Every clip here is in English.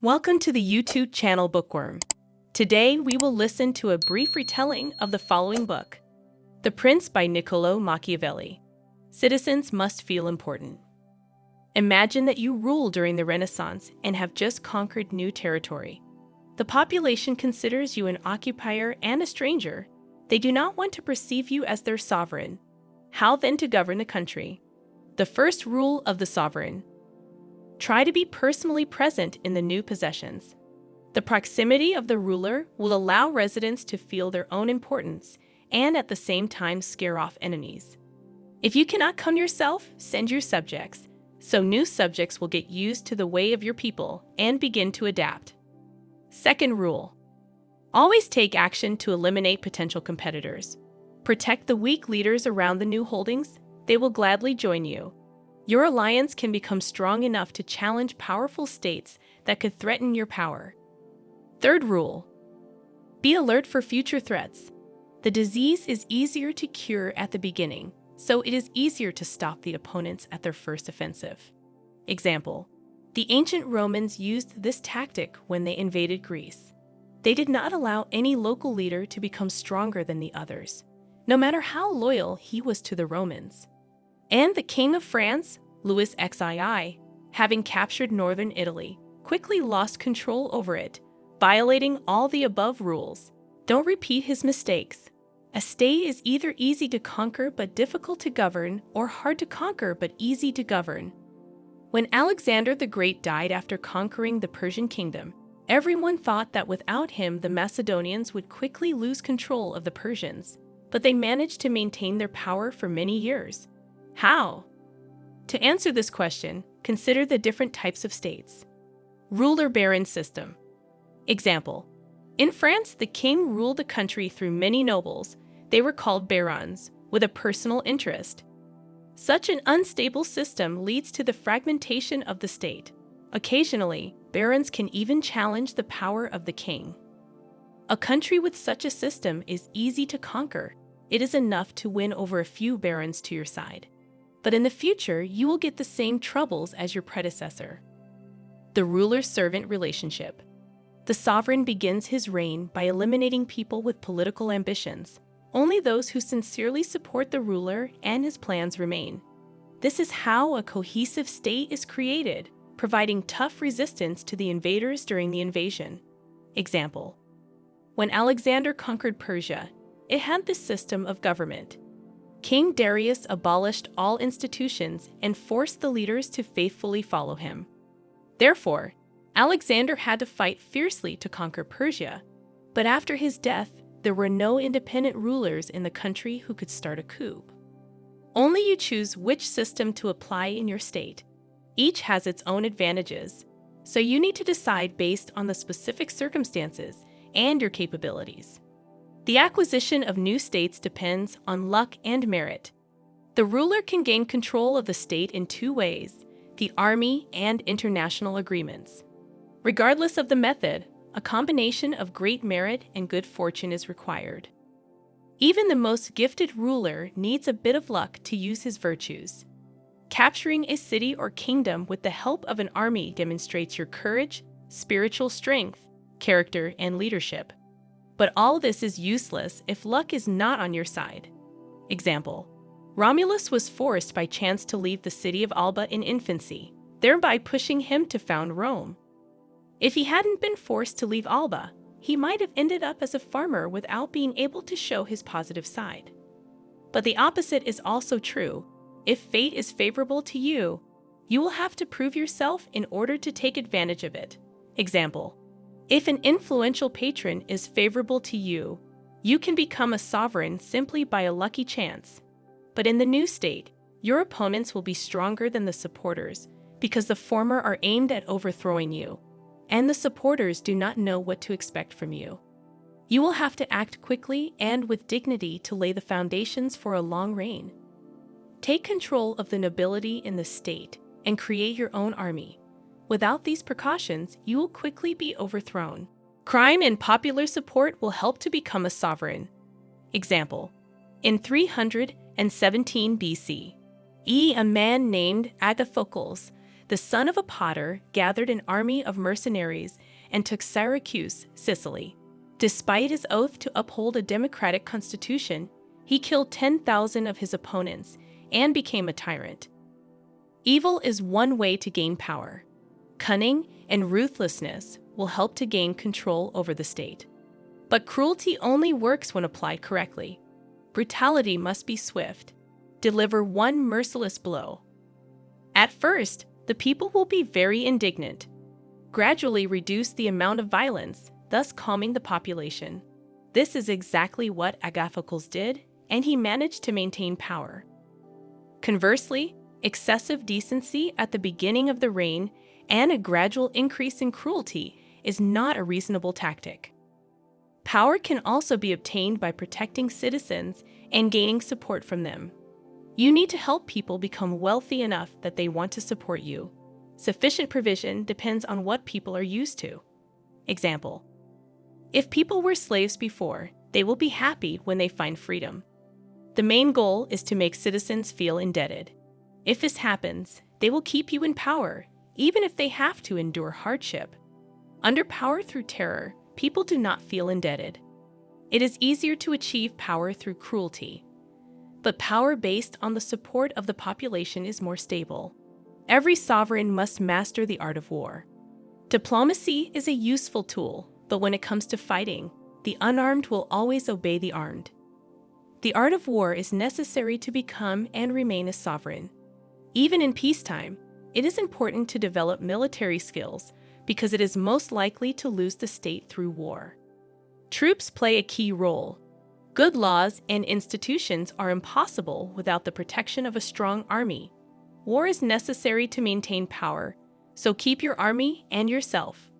Welcome to the YouTube channel Bookworm. Today we will listen to a brief retelling of the following book, The Prince by Niccolò Machiavelli. Citizens must feel important. Imagine that you rule during the Renaissance and have just conquered new territory. The population considers you an occupier and a stranger. They do not want to perceive you as their sovereign. How then to govern the country? The first rule of the sovereign: try to be personally present in the new possessions. The proximity of the ruler will allow residents to feel their own importance and at the same time scare off enemies. If you cannot come yourself, send your subjects, so new subjects will get used to the way of your people and begin to adapt. Second rule: always take action to eliminate potential competitors. Protect the weak leaders around the new holdings. They will gladly join you. Your alliance can become strong enough to challenge powerful states that could threaten your power. Third rule: be alert for future threats. The disease is easier to cure at the beginning, so it is easier to stop the opponents at their first offensive. Example: the ancient Romans used this tactic when they invaded Greece. They did not allow any local leader to become stronger than the others, no matter how loyal he was to the Romans. And the King of France, Louis XII, having captured northern Italy, quickly lost control over it, violating all the above rules. Don't repeat his mistakes. A state is either easy to conquer but difficult to govern, or hard to conquer but easy to govern. When Alexander the Great died after conquering the Persian kingdom, everyone thought that without him the Macedonians would quickly lose control of the Persians, but they managed to maintain their power for many years. How? To answer this question, consider the different types of states. Ruler-baron system. Example: in France, the king ruled the country through many nobles. They were called barons, with a personal interest. Such an unstable system leads to the fragmentation of the state. Occasionally, barons can even challenge the power of the king. A country with such a system is easy to conquer. It is enough to win over a few barons to your side. But in the future, you will get the same troubles as your predecessor. The ruler-servant relationship. The sovereign begins his reign by eliminating people with political ambitions. Only those who sincerely support the ruler and his plans remain. This is how a cohesive state is created, providing tough resistance to the invaders during the invasion. Example: when Alexander conquered Persia, it had this system of government. King Darius abolished all institutions and forced the leaders to faithfully follow him. Therefore, Alexander had to fight fiercely to conquer Persia, but after his death, there were no independent rulers in the country who could start a coup. Only you choose which system to apply in your state. Each has its own advantages, so you need to decide based on the specific circumstances and your capabilities. The acquisition of new states depends on luck and merit. The ruler can gain control of the state in two ways: the army and international agreements. Regardless of the method, a combination of great merit and good fortune is required. Even the most gifted ruler needs a bit of luck to use his virtues. Capturing a city or kingdom with the help of an army demonstrates your courage, spiritual strength, character, and leadership. But all this is useless if luck is not on your side. Example: Romulus was forced by chance to leave the city of Alba in infancy, thereby pushing him to found Rome. If he hadn't been forced to leave Alba, he might have ended up as a farmer without being able to show his positive side. But the opposite is also true. If fate is favorable to you, you will have to prove yourself in order to take advantage of it. Example: if an influential patron is favorable to you, you can become a sovereign simply by a lucky chance. But in the new state, your opponents will be stronger than the supporters because the former are aimed at overthrowing you, and the supporters do not know what to expect from you. You will have to act quickly and with dignity to lay the foundations for a long reign. Take control of the nobility in the state and create your own army. Without these precautions, you will quickly be overthrown. Crime and popular support will help to become a sovereign. Example: in 317 BC, a man named Agathocles the son of a potter, gathered an army of mercenaries and took Syracuse, Sicily. Despite his oath to uphold a democratic constitution, he killed 10,000 of his opponents and became a tyrant. Evil is one way to gain power. Cunning and ruthlessness will help to gain control over the state. But cruelty only works when applied correctly. Brutality must be swift. Deliver one merciless blow. At first, the people will be very indignant. Gradually reduce the amount of violence, thus calming the population. This is exactly what Agathocles did, and he managed to maintain power. Conversely, excessive decency at the beginning of the reign and a gradual increase in cruelty is not a reasonable tactic. Power can also be obtained by protecting citizens and gaining support from them. You need to help people become wealthy enough that they want to support you. Sufficient provision depends on what people are used to. Example: if people were slaves before, they will be happy when they find freedom. The main goal is to make citizens feel indebted. If this happens, they will keep you in power, even if they have to endure hardship. Under power through terror, people do not feel indebted. It is easier to achieve power through cruelty. But power based on the support of the population is more stable. Every sovereign must master the art of war. Diplomacy is a useful tool, but when it comes to fighting, the unarmed will always obey the armed. The art of war is necessary to become and remain a sovereign. Even in peacetime, it is important to develop military skills because it is most likely to lose the state through war. Troops play a key role. Good laws and institutions are impossible without the protection of a strong army. War is necessary to maintain power, so keep your army and yourself,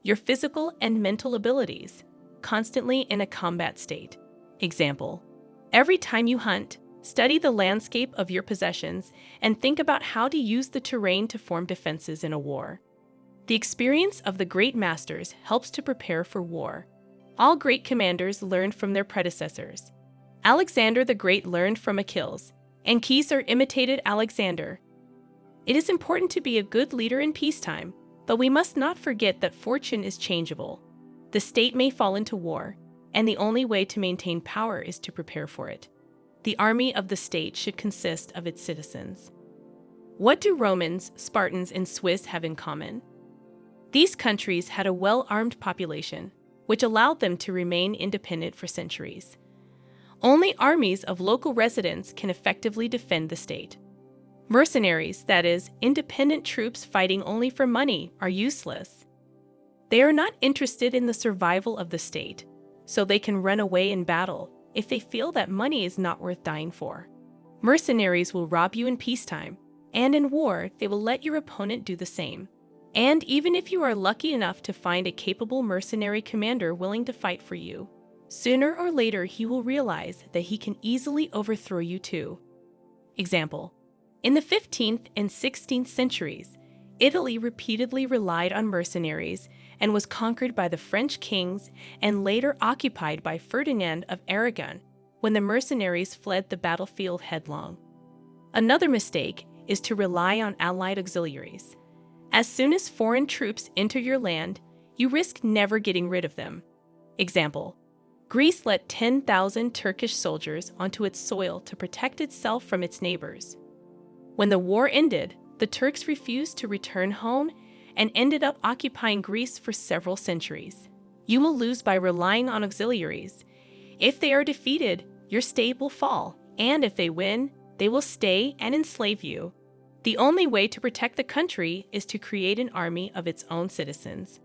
your physical and mental abilities, constantly in a combat state. Example: every time you hunt, study the landscape of your possessions and think about how to use the terrain to form defenses in a war. The experience of the great masters helps to prepare for war. All great commanders learned from their predecessors. Alexander the Great learned from Achilles, and Caesar imitated Alexander. It is important to be a good leader in peacetime, but we must not forget that fortune is changeable. The state may fall into war, and the only way to maintain power is to prepare for it. The army of the state should consist of its citizens. What do Romans, Spartans, and Swiss have in common? These countries had a well-armed population, which allowed them to remain independent for centuries. Only armies of local residents can effectively defend the state. Mercenaries, that is, independent troops fighting only for money, are useless. They are not interested in the survival of the state, so they can run away in battle if they feel that money is not worth dying for. Mercenaries will rob you in peacetime, and in war, they will let your opponent do the same. And even if you are lucky enough to find a capable mercenary commander willing to fight for you, sooner or later he will realize that he can easily overthrow you too. Example: in the 15th and 16th centuries, Italy repeatedly relied on mercenaries and was conquered by the French kings and later occupied by Ferdinand of Aragon when the mercenaries fled the battlefield headlong. Another mistake is to rely on allied auxiliaries. As soon as foreign troops enter your land, you risk never getting rid of them. Example: Greece let 10,000 Turkish soldiers onto its soil to protect itself from its neighbors. When the war ended, the Turks refused to return home and ended up occupying Greece for several centuries. You will lose by relying on auxiliaries. If they are defeated, your state will fall, and if they win, they will stay and enslave you. The only way to protect the country is to create an army of its own citizens.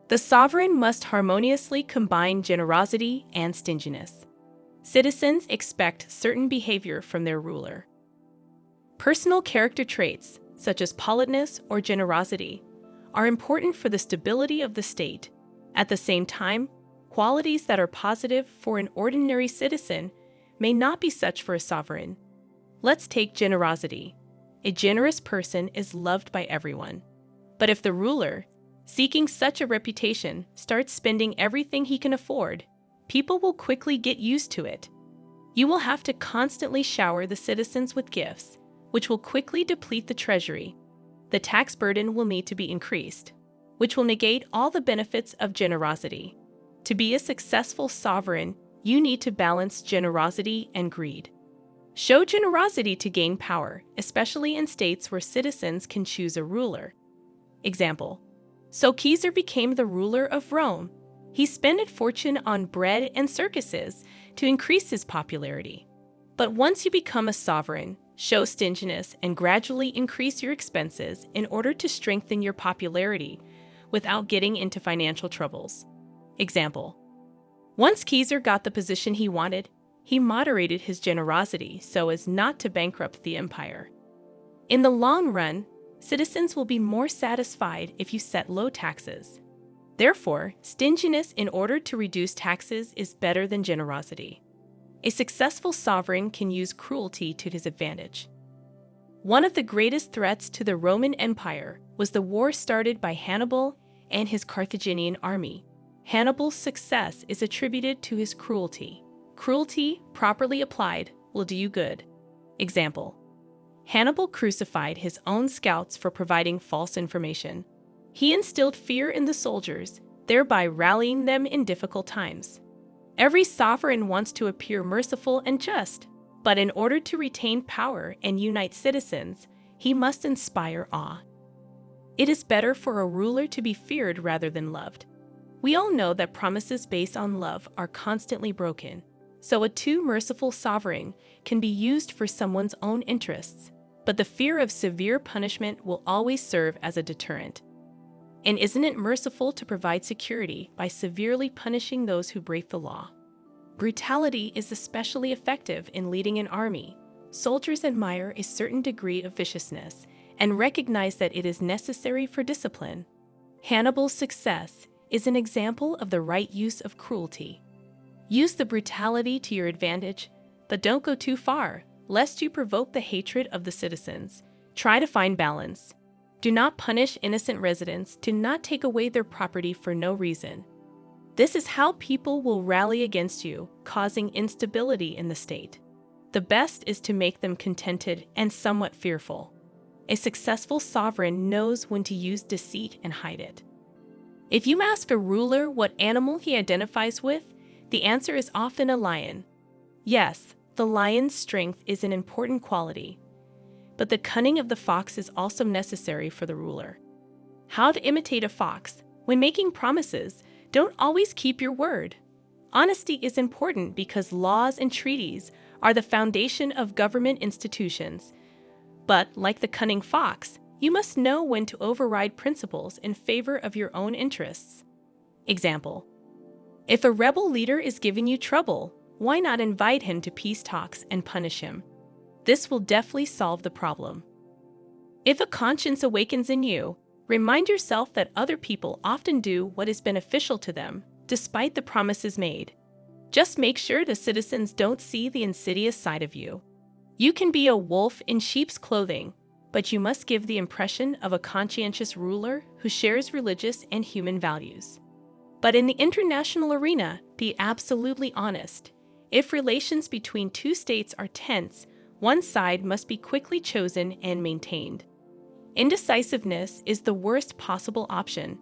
The sovereign must harmoniously combine generosity and stinginess. Citizens expect certain behavior from their ruler. Personal character traits, such as politeness or generosity, are important for the stability of the state. At the same time, qualities that are positive for an ordinary citizen may not be such for a sovereign. Let's take generosity. A generous person is loved by everyone. But if the ruler, seeking such a reputation, starts spending everything he can afford, people will quickly get used to it. You will have to constantly shower the citizens with gifts, which will quickly deplete the treasury. the tax burden will need to be increased, which will negate all the benefits of generosity. To be a successful sovereign, you need to balance generosity and greed. Show generosity to gain power, especially in states where citizens can choose a ruler. Example: so Caesar became the ruler of Rome. He spent a fortune on bread and circuses to increase his popularity. But once you become a sovereign, show stinginess and gradually increase your expenses in order to strengthen your popularity without getting into financial troubles. Example: once Caesar got the position he wanted, he moderated his generosity so as not to bankrupt the empire. In the long run, citizens will be more satisfied if you set low taxes. Therefore, stinginess in order to reduce taxes is better than generosity. A successful sovereign can use cruelty to his advantage. One of the greatest threats to the Roman Empire was the war started by Hannibal and his Carthaginian army. Hannibal's success is attributed to his cruelty. Cruelty, properly applied, will do you good. Example: Hannibal crucified his own scouts for providing false information. He instilled fear in the soldiers, thereby rallying them in difficult times. Every sovereign wants to appear merciful and just, but in order to retain power and unite citizens, he must inspire awe. It is better for a ruler to be feared rather than loved. We all know that promises based on love are constantly broken, so a too merciful sovereign can be used for someone's own interests, but the fear of severe punishment will always serve as a deterrent. And isn't it merciful to provide security by severely punishing those who break the law? Brutality is especially effective in leading an army. Soldiers admire a certain degree of viciousness and recognize that it is necessary for discipline. Hannibal's success is an example of the right use of cruelty. Use the brutality to your advantage, but don't go too far, lest you provoke the hatred of the citizens. Try to find balance. Do not punish innocent residents. Do not take away their property for no reason. This is how people will rally against you, causing instability in the state. The best is to make them contented and somewhat fearful. A successful sovereign knows when to use deceit and hide it. If you ask a ruler what animal he identifies with, the answer is often a lion. Yes, the lion's strength is an important quality, but the cunning of the fox is also necessary for the ruler. How to imitate a fox? When making promises, don't always keep your word. Honesty is important because laws and treaties are the foundation of government institutions. But, like the cunning fox, you must know when to override principles in favor of your own interests. Example: if a rebel leader is giving you trouble, why not invite him to peace talks and punish him? This will definitely solve the problem. If a conscience awakens in you, remind yourself that other people often do what is beneficial to them, despite the promises made. Just make sure the citizens don't see the insidious side of you. You can be a wolf in sheep's clothing, but you must give the impression of a conscientious ruler who shares religious and human values. But in the international arena, be absolutely honest. If relations between two states are tense, one side must be quickly chosen and maintained. Indecisiveness is the worst possible option,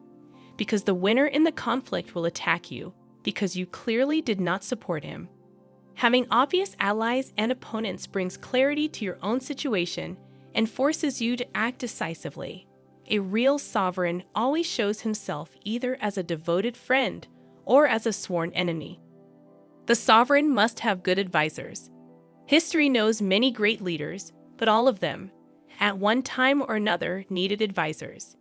because the winner in the conflict will attack you, because you clearly did not support him. Having obvious allies and opponents brings clarity to your own situation and forces you to act decisively. A real sovereign always shows himself either as a devoted friend or as a sworn enemy. The sovereign must have good advisors. History knows many great leaders, but all of them, at one time or another, needed advisors.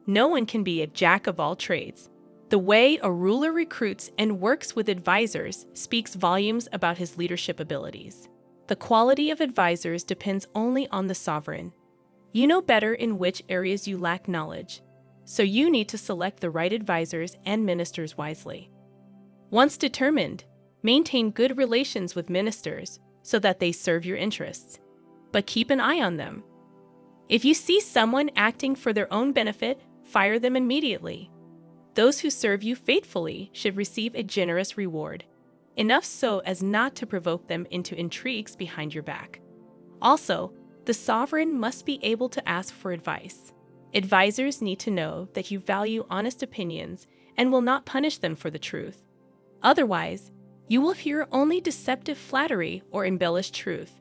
No one can be a jack of all trades. The way a ruler recruits and works with advisors speaks volumes about his leadership abilities. The quality of advisors depends only on the sovereign. You know better in which areas you lack knowledge, so you need to select the right advisors and ministers wisely. Once determined, maintain good relations with ministers so that they serve your interests, but keep an eye on them. If you see someone acting for their own benefit, fire them immediately. Those who serve you faithfully should receive a generous reward, enough so as not to provoke them into intrigues behind your back. Also, the sovereign must be able to ask for advice. Advisors need to know that you value honest opinions and will not punish them for the truth. Otherwise, you will hear only deceptive flattery or embellished truth.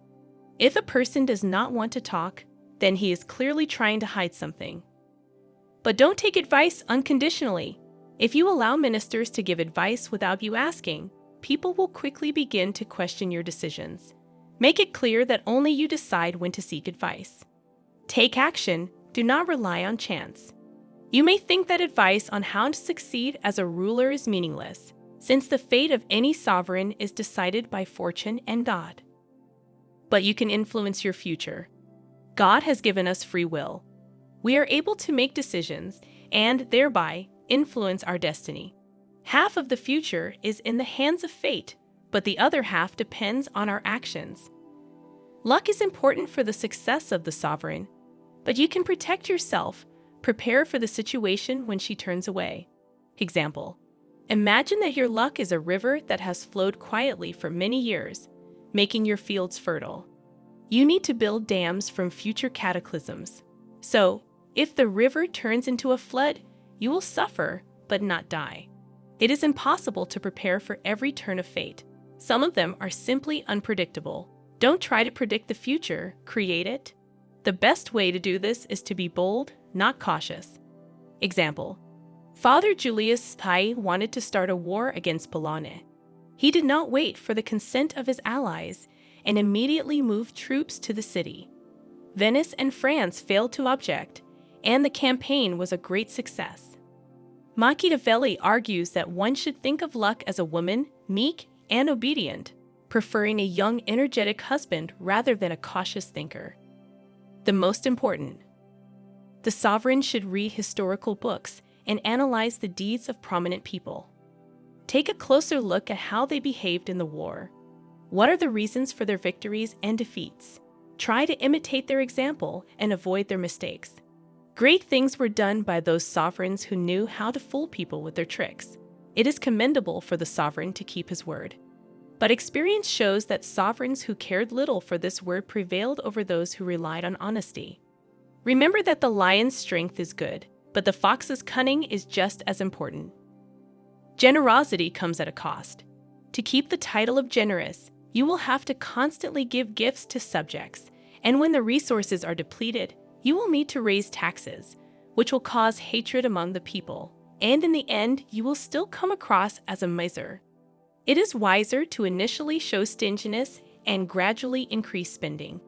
If a person does not want to talk, then he is clearly trying to hide something. But don't take advice unconditionally. If you allow ministers to give advice without you asking, people will quickly begin to question your decisions. Make it clear that only you decide when to seek advice. Take action, do not rely on chance. You may think that advice on how to succeed as a ruler is meaningless, since the fate of any sovereign is decided by fortune and God. But you can influence your future. God has given us free will. We are able to make decisions and thereby influence our destiny. Half of the future is in the hands of fate, but the other half depends on our actions. Luck is important for the success of the sovereign, but you can protect yourself, prepare for the situation when she turns away. Example: imagine that your luck is a river that has flowed quietly for many years, making your fields fertile. You need to build dams from future cataclysms. So, if the river turns into a flood, you will suffer, but not die. It is impossible to prepare for every turn of fate. Some of them are simply unpredictable. Don't try to predict the future, create it. The best way to do this is to be bold, not cautious. Example: Father Julius Caesar wanted to start a war against Bologna. He did not wait for the consent of his allies and immediately moved troops to the city. Venice and France failed to object, and the campaign was a great success. Machiavelli argues that one should think of luck as a woman, meek and obedient, preferring a young, energetic husband rather than a cautious thinker. The most important: the sovereign should read historical books and analyze the deeds of prominent people. Take a closer look at how they behaved in the war. What are the reasons for their victories and defeats? Try to imitate their example and avoid their mistakes. Great things were done by those sovereigns who knew how to fool people with their tricks. It is commendable for the sovereign to keep his word. But experience shows that sovereigns who cared little for this word prevailed over those who relied on honesty. Remember that the lion's strength is good, but the fox's cunning is just as important. Generosity comes at a cost. To keep the title of generous, you will have to constantly give gifts to subjects, and when the resources are depleted, you will need to raise taxes, which will cause hatred among the people, and in the end, you will still come across as a miser. It is wiser to initially show stinginess and gradually increase spending.